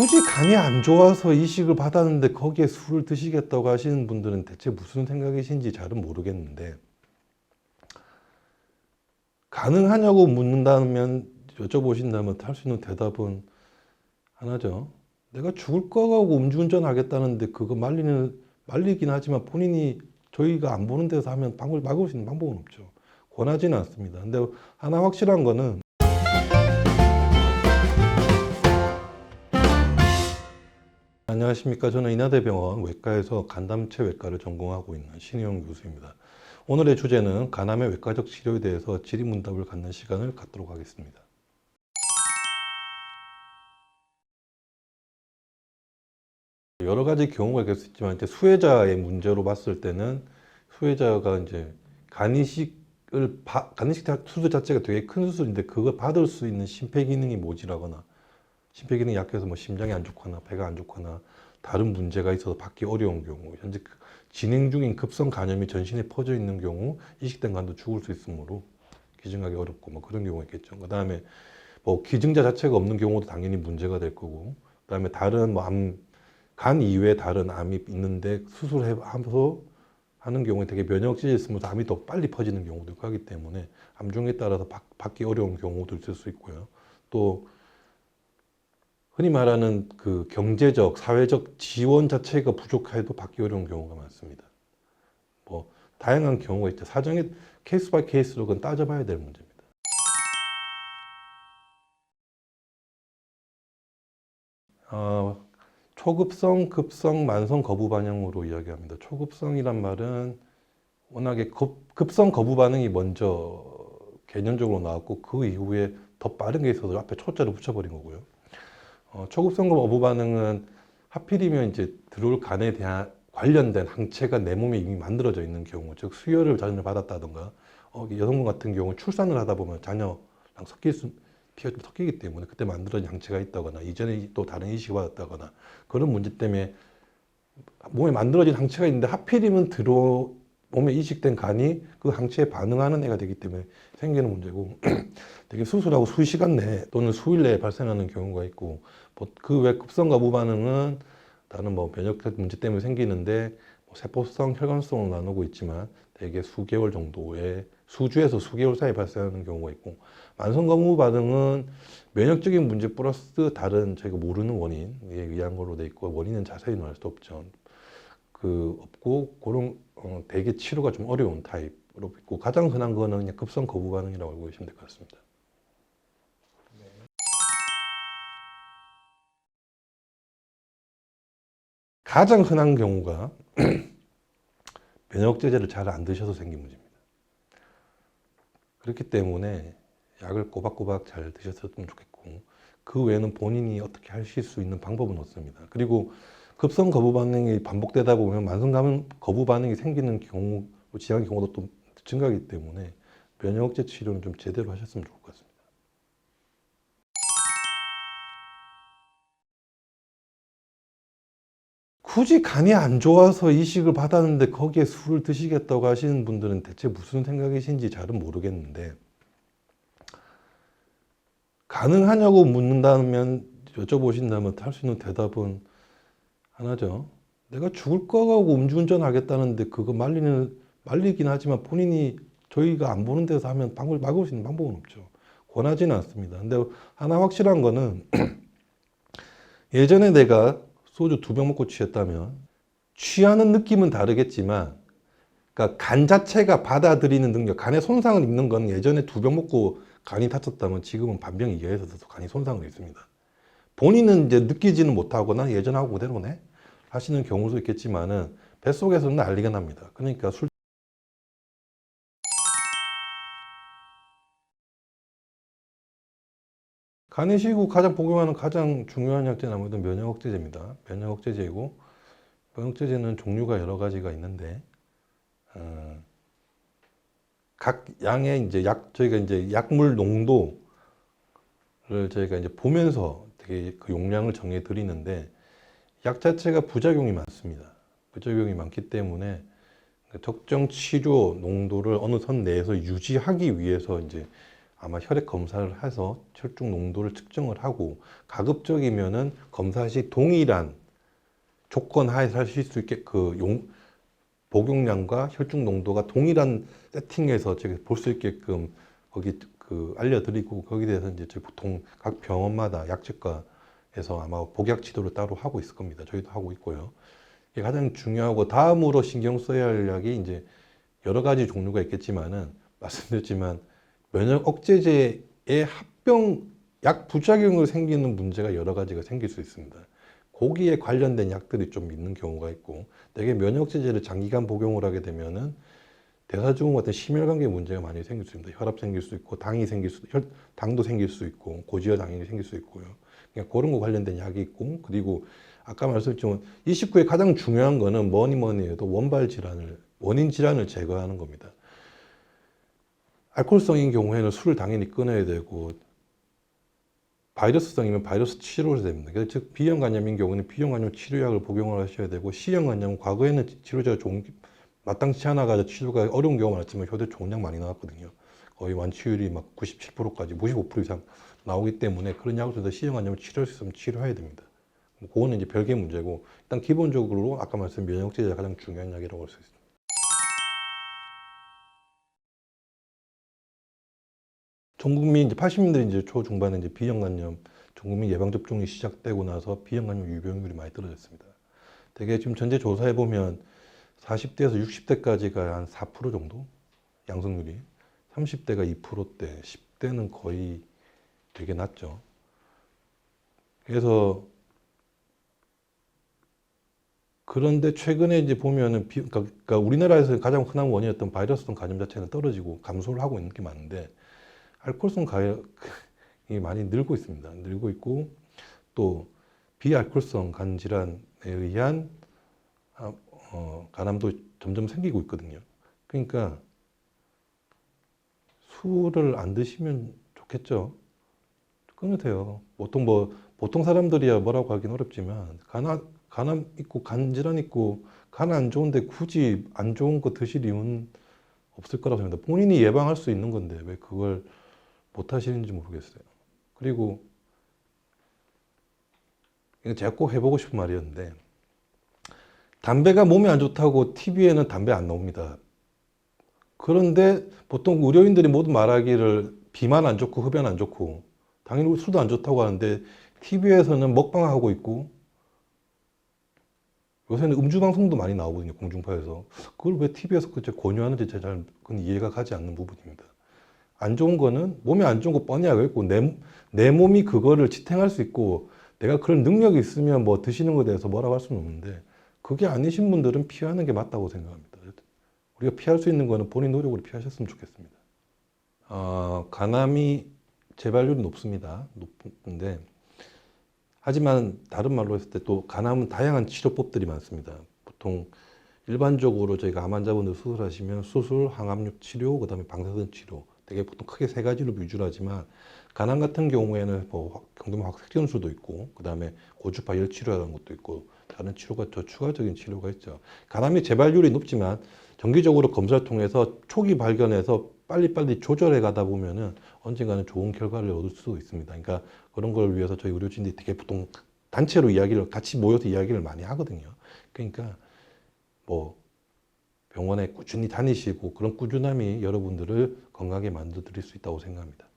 굳이 간이 안 좋아서 이식을 받았는데 거기에 술을 드시겠다고 하시는 분들은 대체 무슨 생각이신지 잘은 모르겠는데, 가능하냐고 묻는다면, 여쭤보신다면 할 수 있는 대답은 하나죠. 내가 죽을 거하고 음주운전 하겠다는데 그거 말리긴 하지만 본인이 저희가 안 보는 데서 하면 방법을 막을 수 있는 방법은 없죠. 권하지는 않습니다. 근데 하나 확실한 거는, 안녕하십니까. 저는 인하대병원 외과에서 간담체 외과를 전공하고 있는 신희영 교수입니다. 오늘의 주제는 간암의 외과적 치료에 대해서 질의문답을 갖는 시간을 갖도록 하겠습니다. 여러 가지 경우가 있을 수 있지만, 이제 수혜자의 문제로 봤을 때는, 수혜자가 이제 간이식 수술 자체가 되게 큰 수술인데 그걸 받을 수 있는 심폐기능이 모자라거나, 심폐기능이 약해서 뭐 심장이 안 좋거나 배가 안 좋거나 다른 문제가 있어서 받기 어려운 경우, 현재 진행 중인 급성 간염이 전신에 퍼져 있는 경우 이식된 간도 죽을 수 있으므로 기증하기 어렵고 뭐 그런 경우가 있겠죠. 그 다음에 뭐 기증자 자체가 없는 경우도 당연히 문제가 될 거고, 그 다음에 다른 뭐 간 이외에 다른 암이 있는데 수술하면서 하는 경우에 되게 면역질이 있으면서 암이 더 빨리 퍼지는 경우도 있고 하기 때문에 암종에 따라서 받기 어려운 경우도 있을 수 있고요. 또 흔히 말하는 그 경제적, 사회적 지원 자체가 부족해도 받기 어려운 경우가 많습니다. 뭐 다양한 경우가 있죠. 사정에 케이스 바이 케이스로 그건 따져봐야 될 문제입니다. 초급성, 급성, 만성 거부 반응으로 이야기합니다. 초급성이란 말은 워낙에 급성 거부 반응이 먼저 개념적으로 나왔고, 그 이후에 더 빠른 게 있어서 앞에 초자를 붙여버린 거고요. 초급성 거부 반응은 하필이면 이제 들어올 간에 대한 관련된 항체가 내 몸에 이미 만들어져 있는 경우, 즉 수혈을 자녀를 받았다던가, 여성분 같은 경우 출산을 하다 보면 자녀랑 피가 좀 섞이기 때문에 그때 만들어진 항체가 있다거나, 이전에 또 다른 이식을 받았다거나, 그런 문제 때문에 몸에 만들어진 항체가 있는데 하필이면 몸에 이식된 간이 그 항체에 반응하는 애가 되기 때문에 생기는 문제고, 되게 수술하고 수시간 내에 또는 수일 내에 발생하는 경우가 있고, 그 외 급성 거부 반응은 다른 뭐 면역적 문제 때문에 생기는데, 세포성, 혈관성으로 나누고 있지만 대개 수개월 정도의, 수주에서 수개월 사이에 발생하는 경우가 있고, 만성 거부 반응은 면역적인 문제 플러스 다른 저희가 모르는 원인에 의한 걸로 돼 있고, 원인은 자세히 말할 수 없죠. 없고, 그런 대개 치료가 좀 어려운 타입으로 있고, 가장 흔한 거는 그냥 급성 거부 반응이라고 알고 계시면 될 것 같습니다. 가장 흔한 경우가 면역제제를 잘 안 드셔서 생긴 문제입니다. 그렇기 때문에 약을 꼬박꼬박 잘 드셨으면 좋겠고, 그 외에는 본인이 어떻게 하실 수 있는 방법은 없습니다. 그리고 급성 거부 반응이 반복되다 보면 만성 거부 반응이 생기는 경우, 지양의 경우도 또 증가하기 때문에 면역제 치료는 좀 제대로 하셨으면 좋을 것 같습니다. 굳이 간이 안 좋아서 이식을 받았는데 거기에 술을 드시겠다고 하시는 분들은 대체 무슨 생각이신지 잘은 모르겠는데, 가능하냐고 묻는다면, 여쭤보신다면 할 수 있는 대답은 하나죠. 내가 죽을 거하고 음주운전 하겠다는데 그거 말리긴 하지만 본인이 저희가 안 보는 데서 하면 방법을 막을 수 있는 방법은 없죠. 권하지는 않습니다. 근데 하나 확실한 거는, 예전에 내가 소주 2병 먹고 취했다면 취하는 느낌은 다르겠지만, 그러니까 간 자체가 받아들이는 능력, 간에 손상을 입는 건 예전에 2병 먹고 간이 다쳤다면 지금은 반병 이하에서 간이 손상을 입습니다. 본인은 이제 느끼지는 못하거나 예전하고 그대로네 하시는 경우도 있겠지만은 뱃속에서는 난리가 납니다. 그러니까 간이 시고 가장 복용하는 가장 중요한 약제는 아무래도 면역억제제입니다. 면역억제제이고, 면역억제제는 종류가 여러 가지가 있는데, 각 양의 이제 저희가 이제 약물 농도를 저희가 이제 보면서 되게 그 용량을 정해 드리는데, 약 자체가 부작용이 많습니다. 부작용이 많기 때문에 적정 치료 농도를 어느 선 내에서 유지하기 위해서 이제 아마 혈액 검사를 해서 혈중 농도를 측정을 하고 가급적이면은 검사 시 동일한 조건 하에서 하실 수 있게 복용량과 혈중 농도가 동일한 세팅에서 제가 볼 수 있게끔 거기 알려드리고 거기에 대해서 이제 저희 보통 각 병원마다 약제과에서 아마 복약 지도를 따로 하고 있을 겁니다. 저희도 하고 있고요. 이게 가장 중요하고 다음으로 신경 써야 할 약이 이제 여러 가지 종류가 있겠지만은 말씀드렸지만 면역 억제제의 약 부작용으로 생기는 문제가 여러 가지가 생길 수 있습니다. 거기에 관련된 약들이 좀 있는 경우가 있고 대개 면역 억제제를 장기간 복용을 하게 되면은 대사증후 같은 심혈관계 문제가 많이 생길 수 있습니다. 혈압 생길 수 있고 당도 생길 수 있고 고지혈 당연히 생길 수 있고요. 그러니까 그런 거 관련된 약이 있고 그리고 아까 말씀드렸지만 29에 가장 중요한 거는 뭐니 해도 원인 질환을 제거하는 겁니다. 알코올성인 경우에는 술을 당연히 끊어야 되고 바이러스성이면 바이러스 치료를 해야 됩니다. 즉 B형 간염인 경우는 B형 간염 치료약을 복용을 하셔야 되고 C형 간염은 과거에는 치료제가 마땅치 않아가지고 치료가 어려운 경우가 많았지만 효대 종량 많이 나왔거든요. 거의 완치율이 막 97%까지 95% 이상 나오기 때문에 그런 약을 써서 C형 간염을 치료할 수 있으면 치료해야 됩니다. 그거는 이제 별개의 문제고 일단 기본적으로 아까 말씀 면역제제가 가장 중요한 약이라고 할 수 있습니다. 전 국민 이제 80년대 이제 초중반에 이제 B형 간염 전 국민 예방 접종이 시작되고 나서 B형 간염 유병률이 많이 떨어졌습니다. 되게 지금 전체 조사해 보면 40대에서 60대까지가 한 4% 정도 양성률이 30대가 2%대 10대는 거의 되게 낮죠. 그래서 그런데 최근에 이제 보면은 그러니까 우리나라에서 가장 흔한 원인이었던 바이러스성 간염 자체는 떨어지고 감소를 하고 있는 게 많은데 알코올성 간염이 많이 늘고 있습니다. 늘고 있고 또 비알코올성 간 질환에 의한 간암도 점점 생기고 있거든요. 그러니까 술을 안 드시면 좋겠죠. 끊으세요. 보통 사람들이야 뭐라고 하긴 어렵지만 간암 있고 간 질환 있고 간 안 좋은데 굳이 안 좋은 거 드실 이유는 없을 거라고 생각합니다. 본인이 예방할 수 있는 건데 왜 그걸 못 하시는지 모르겠어요. 그리고 이거 제가 꼭 해보고 싶은 말이었는데 담배가 몸에 안 좋다고 TV에는 담배 안 나옵니다. 그런데 보통 의료인들이 모두 말하기를 비만 안 좋고 흡연 안 좋고 당연히 술도 안 좋다고 하는데 TV에서는 먹방하고 있고 요새는 음주 방송도 많이 나오거든요. 공중파에서. 그걸 왜 TV에서 그렇게 권유하는지 제가 그건 이해가 가지 않는 부분입니다. 안 좋은 거는 몸에 안 좋은 거 뻔히 알고 있고 내 몸이 그거를 지탱할 수 있고 내가 그런 능력이 있으면 뭐 드시는 것에 대해서 뭐라고 할 수는 없는데 그게 아니신 분들은 피하는 게 맞다고 생각합니다. 우리가 피할 수 있는 거는 본인 노력으로 피하셨으면 좋겠습니다. 간암이 재발률이 높습니다. 높은데 하지만 다른 말로 했을 때 또 간암은 다양한 치료법들이 많습니다. 보통 일반적으로 저희가 암 환자분들 수술하시면 수술, 항암력 치료, 그다음에 방사선 치료 되게 보통 크게 세 가지로 위주로 하지만 간암 같은 경우에는 뭐 경동 확색전술도 있고 그다음에 고주파 열 치료라는 것도 있고 다른 치료가 더 추가적인 치료가 있죠. 간암의 재발률이 높지만 정기적으로 검사를 통해서 초기 발견해서 빨리빨리 조절해 가다 보면은 언젠가는 좋은 결과를 얻을 수 있습니다. 그러니까 그런 걸 위해서 저희 의료진들이 되게 보통 단체로 같이 모여서 이야기를 많이 하거든요. 그러니까 뭐 병원에 꾸준히 다니시고 그런 꾸준함이 여러분들을 건강하게 만들어 드릴 수 있다고 생각합니다.